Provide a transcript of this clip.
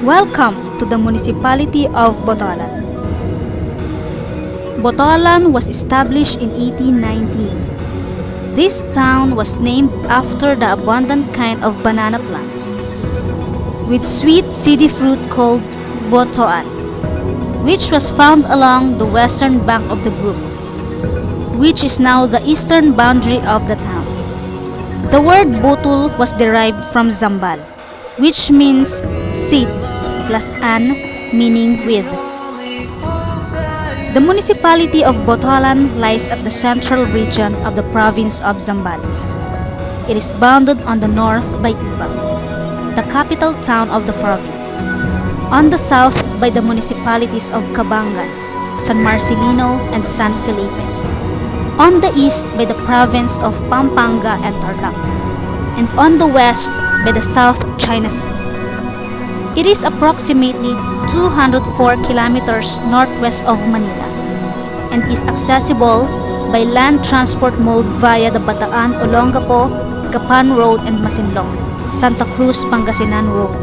Welcome to the municipality of Botolan. Botolan was established in 1819. This town was named after the abundant kind of banana plant with sweet seedy fruit called botoan, which was found along the western bank of the brook, which is now the eastern boundary of the town. The word botul was derived from Zambal, which means seed plus an, meaning with. The municipality of Botolan lies at the central region of the province of Zambales. It is bounded on the north by Ibang, the capital town of the province, on the south by the municipalities of Cabangan, San Marcelino, and San Felipe, on the east by the province of Pampanga and Tarlac, and on the west by the South China Sea. It is approximately 204 kilometers northwest of Manila and is accessible by land transport mode via the Bataan-Olongapo, Gapan Road and Masinloc, Santa Cruz, Pangasinan Road.